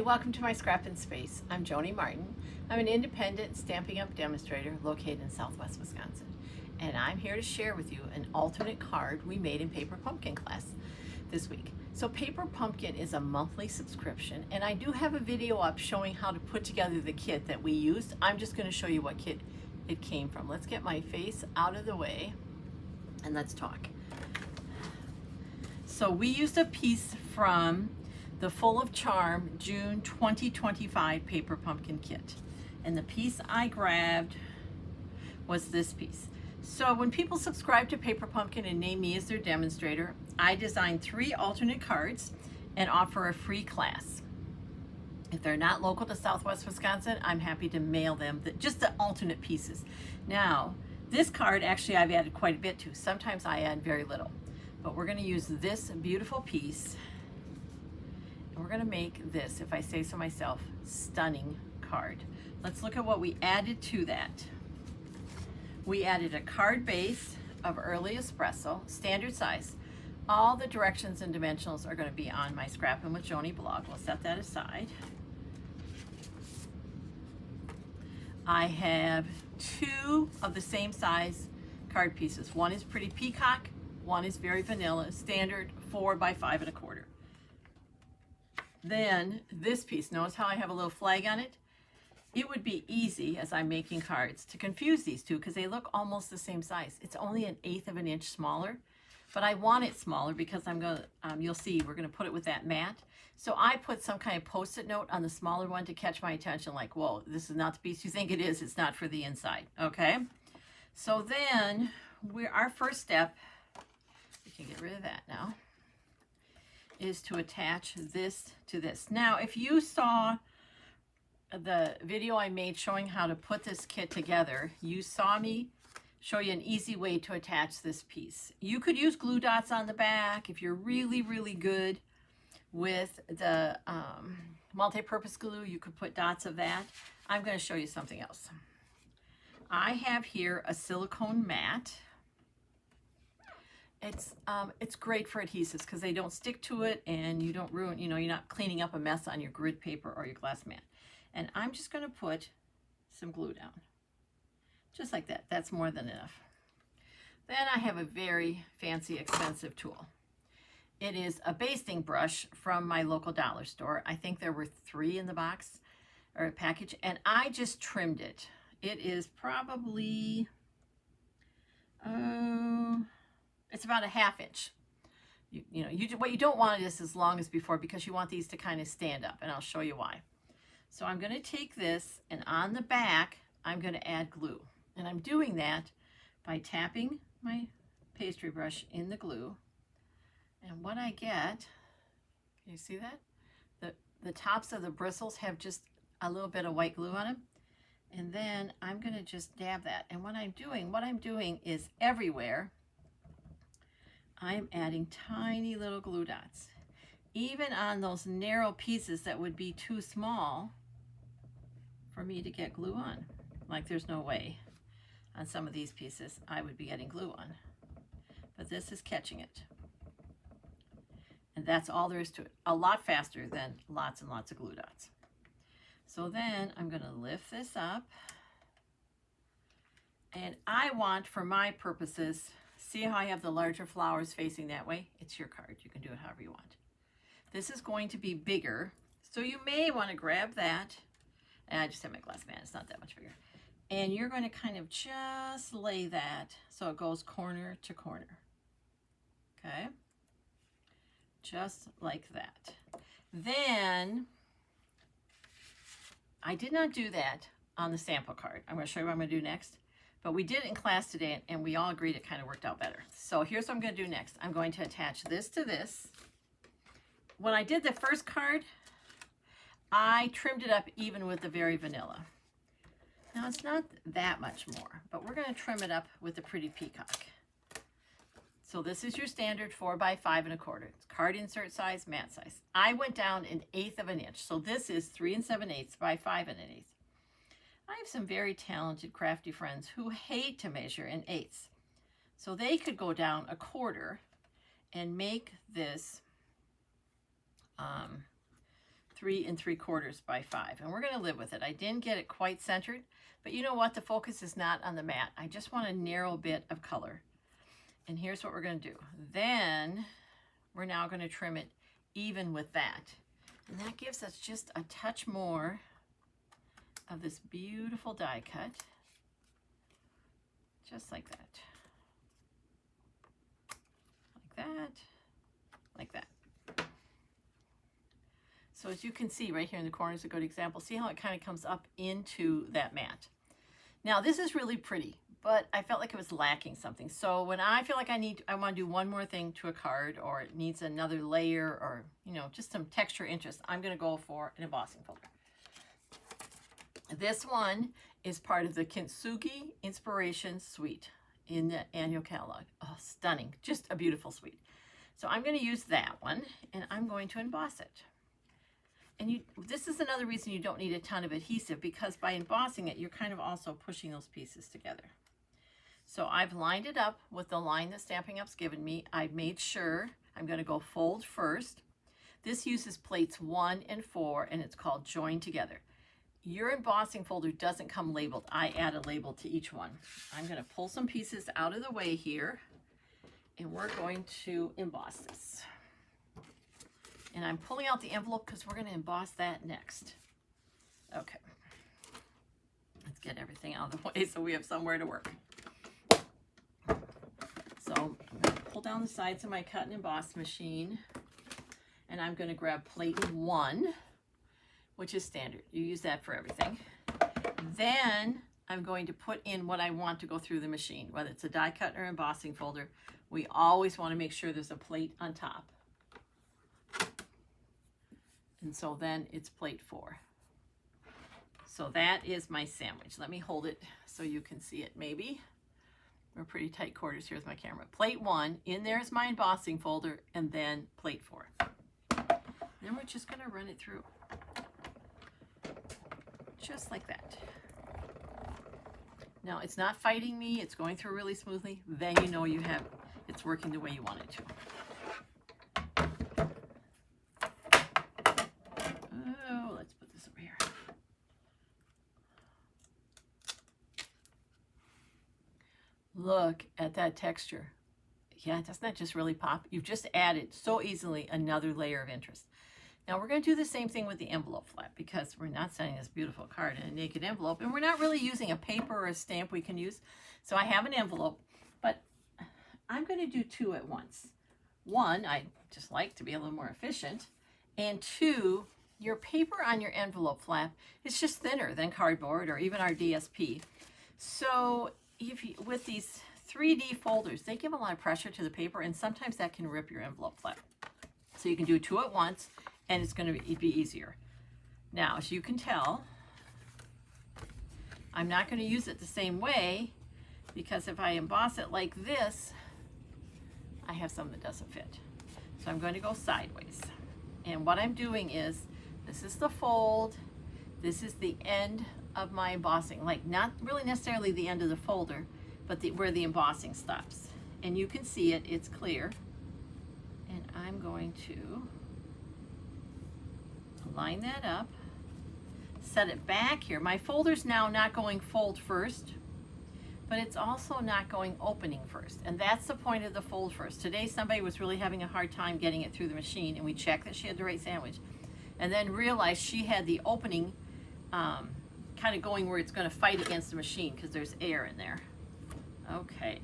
welcome to my Scrappin space. I'm Joni Martin. I'm an independent Stampin' Up demonstrator located in Southwest Wisconsin. And I'm here to share with you an alternate card we made in Paper Pumpkin class this week. So Paper Pumpkin is a monthly subscription, and I do have a video up showing how to put together the kit that we used. I'm just going to show you what kit it came from. Let's get my face out of the way and let's talk. So we used a piece from the Full of Charm June 2025 Paper Pumpkin Kit. And the piece I grabbed was this piece. So when people subscribe to Paper Pumpkin and name me as their demonstrator, I design 3 alternate cards and offer a free class. If they're not local to Southwest Wisconsin, I'm happy to mail them just the alternate pieces. Now, this card actually I've added quite a bit to. Sometimes I add very little. But we're going to use this beautiful piece. We're going to make this, if I say so myself, stunning card. Let's look at what we added to that. We added a card base of Early Espresso, standard size. All the directions and dimensionals are going to be on my Scrappin with Joni blog. We'll set that aside. I have 2 of the same size card pieces. One is Pretty Peacock, one is very vanilla, standard 4 by 5 1/4. Then this piece, notice how I have a little flag on it? It would be easy, as I'm making cards, to confuse these two because they look almost the same size. It's only 1/8 of an inch smaller, but I want it smaller because I'm going to, you'll see, we're going to put it with that mat. So I put some kind of post-it note on the smaller one to catch my attention, like, whoa, this is not the piece you think it is. It's not for the inside, okay? So then, our first step, we can get rid of that now, is to attach this to this. Now, if you saw the video I made showing how to put this kit together, you saw me show you an easy way to attach this piece. You could use glue dots on the back if you're really, really good with the multi-purpose glue. You could put dots of that. I'm going to show you something else. I have here a silicone mat. It's great for adhesives because they don't stick to it and you don't ruin, you're not cleaning up a mess on your grid paper or your glass mat. And I'm just going to put some glue down. Just like that. That's more than enough. Then I have a very fancy, expensive tool. It is a basting brush from my local dollar store. I think there were 3 in the box or package, and I just trimmed it. It is probably, it's about a 1/2 inch. What you don't want is as long as before because you want these to kind of stand up, and I'll show you why. So I'm going to take this, and on the back, I'm going to add glue. And I'm doing that by tapping my pastry brush in the glue. And what I get, can you see that? The tops of the bristles have just a little bit of white glue on them. And then I'm going to just dab that. And what I'm doing is everywhere, I'm adding tiny little glue dots. Even on those narrow pieces that would be too small for me to get glue on. Like there's no way on some of these pieces I would be getting glue on. But this is catching it. And that's all there is to it. A lot faster than lots and lots of glue dots. So then I'm going to lift this up. And I want, for my purposes, see how I have the larger flowers facing that way? It's your card. You can do it however you want. This is going to be bigger. So you may want to grab that. And I just have my glass mat. It's not that much bigger. And you're going to kind of just lay that so it goes corner to corner. Okay? Just like that. Then, I did not do that on the sample card. I'm going to show you what I'm going to do next. But we did it in class today, and we all agreed it kind of worked out better. So here's what I'm going to do next. I'm going to attach this to this. When I did the first card, I trimmed it up even with the very vanilla. Now it's not that much more, but we're going to trim it up with the Pretty Peacock. So this is your standard 4 by 5 1/4. It's card insert size, mat size. I went down 1/8 of an inch. So this is 3 7/8 by 5 1/8. I have some very talented crafty friends who hate to measure in eighths. So they could go down 1/4 and make this 3 3/4 by 5, and we're going to live with it. I didn't get it quite centered, but you know what? The focus is not on the mat. I just want a narrow bit of color. And here's what we're going to do. Then we're now going to trim it even with that. And that gives us just a touch more of this beautiful die cut. Just like that. Like that. Like that. So as you can see right here in the corner is a good example. See how it kind of comes up into that mat. Now this is really pretty, but I felt like it was lacking something. So when I feel like I want to do one more thing to a card, or it needs another layer, or you know, just some texture interest, I'm going to go for an embossing folder. This one is part of the Kintsugi Inspiration Suite in the annual catalog. Oh, stunning. Just a beautiful suite. So I'm going to use that one, and I'm going to emboss it. And this is another reason you don't need a ton of adhesive, because by embossing it, you're kind of also pushing those pieces together. So I've lined it up with the line that Stampin' Up's given me. I've made sure I'm going to go fold first. This uses plates 1 and 4, and it's called Join Together. Your embossing folder doesn't come labeled. I add a label to each one. I'm going to pull some pieces out of the way here, and we're going to emboss this. And I'm pulling out the envelope because we're going to emboss that next. Okay. Let's get everything out of the way so we have somewhere to work. So I'm going to pull down the sides of my cut and emboss machine. And I'm going to grab plate 1, which is standard. You use that for everything. Then I'm going to put in what I want to go through the machine, whether it's a die cut or embossing folder. We always want to make sure there's a plate on top. And so then it's plate 4. So that is my sandwich. Let me hold it so you can see it maybe. We're pretty tight quarters here with my camera. Plate 1, in there is my embossing folder, and then plate 4. Then we're just going to run it through. Just like that. Now it's not fighting me, it's going through really smoothly. Then you know it's working the way you want it to. Oh, let's put this over here. Look at that texture. Yeah, doesn't that just really pop? You've just added so easily another layer of interest. Now we're going to do the same thing with the envelope flap, because we're not sending this beautiful card in a naked envelope, and we're not really using a paper or a stamp we can use. So I have an envelope, but I'm going to do 2 at once. 1, I just like to be a little more efficient, and 2, your paper on your envelope flap is just thinner than cardboard or even our DSP. So with these 3D folders, they give a lot of pressure to the paper, and sometimes that can rip your envelope flap. So you can do 2 at once, and it's going to be easier. Now, as you can tell, I'm not going to use it the same way, because if I emboss it like this, I have some that doesn't fit. So I'm going to go sideways. And what I'm doing is, this is the fold, this is the end of my embossing, like not really necessarily the end of the folder, but where the embossing stops. And you can see it, it's clear. And I'm going to line that up, set it back here. My folder's now not going fold first, but it's also not going opening first. And that's the point of the fold first. Today somebody was really having a hard time getting it through the machine, and we checked that she had the right sandwich, and then realized she had the opening kind of going where it's going to fight against the machine because there's air in there. Okay.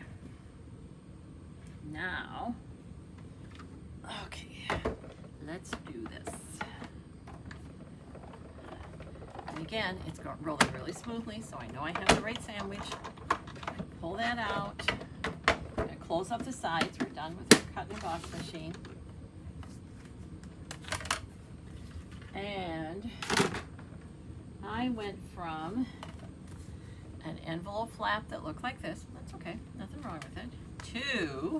Now, okay, let's do this. And again, it's rolling really smoothly, so I know I have the right sandwich. Pull that out. I'm going to close up the sides. We're done with our cut and emboss machine. And I went from an envelope flap that looked like this, that's okay, nothing wrong with it, to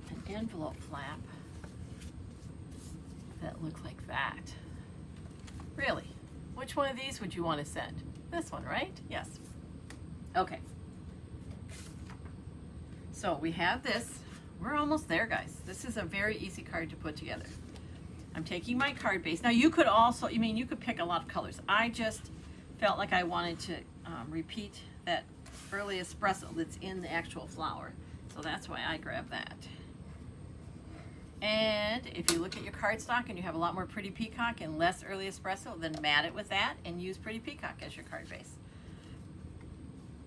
an envelope flap that looked like that. Really? Which one of these would you want to send? This one, right? Yes. Okay. So we have this. We're almost there, guys. This is a very easy card to put together. I'm taking my card base. Now you could also, you could pick a lot of colors. I just felt like I wanted to repeat that early espresso that's in the actual flower. So that's why I grabbed that. And if you look at your cardstock and you have a lot more Pretty Peacock and less early espresso, then mat it with that and use Pretty Peacock as your card base.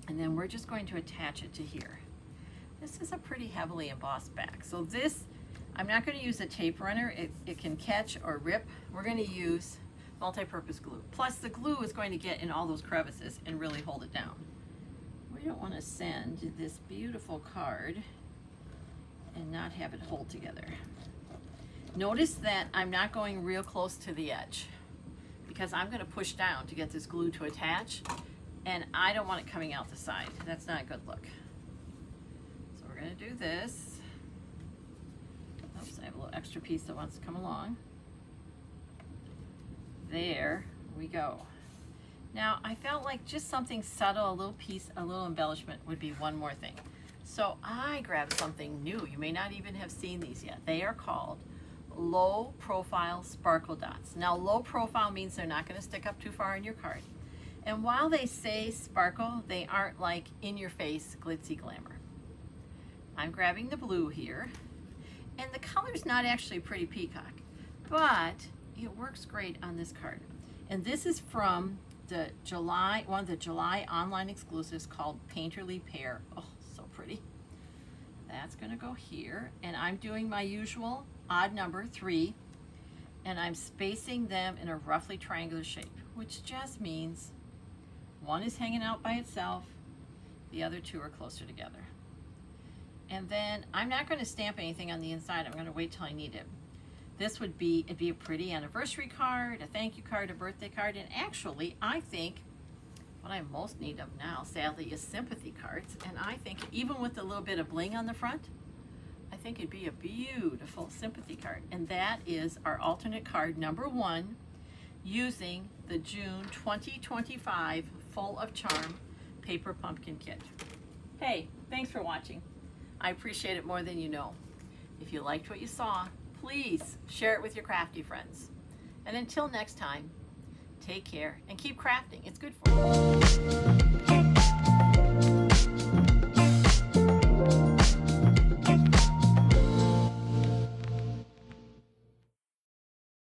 And then we're just going to attach it to here. This is a pretty heavily embossed back. So this, I'm not going to use a tape runner. It can catch or rip. We're going to use multi-purpose glue. Plus the glue is going to get in all those crevices and really hold it down. We don't want to send this beautiful card and not have it hold together. Notice that I'm not going real close to the edge because I'm going to push down to get this glue to attach, and I don't want it coming out the side. That's not a good look. So we're going to do this. Oops, I have a little extra piece that wants to come along. There we go. Now I felt like just something subtle, a little piece, a little embellishment would be one more thing. So I grabbed something new. You may not even have seen these yet. They are called low profile sparkle dots. Now low profile means they're not going to stick up too far in your card. And while they say sparkle, they aren't like in your face glitzy glamour. I'm grabbing the blue here, and the color's not actually Pretty Peacock, but it works great on this card. And this is from the July, one of the July online exclusives called Painterly Pear. Oh, so pretty. That's gonna go here, and I'm doing my usual odd number 3, and I'm spacing them in a roughly triangular shape, which just means one is hanging out by itself, the other two are closer together. And then I'm not going to stamp anything on the inside. I'm going to wait till I need it. This would be, it'd be a pretty anniversary card, a thank you card, a birthday card, and actually I think what I most need of now, sadly, is sympathy cards. And I think even with a little bit of bling on the front, I think it'd be a beautiful sympathy card. And that is our alternate card number 1 using the June 2025 Full of Charm Paper Pumpkin Kit. Hey, thanks for watching. I appreciate it more than you know. If you liked what you saw, please share it with your crafty friends. And until next time, take care and keep crafting. It's good for you.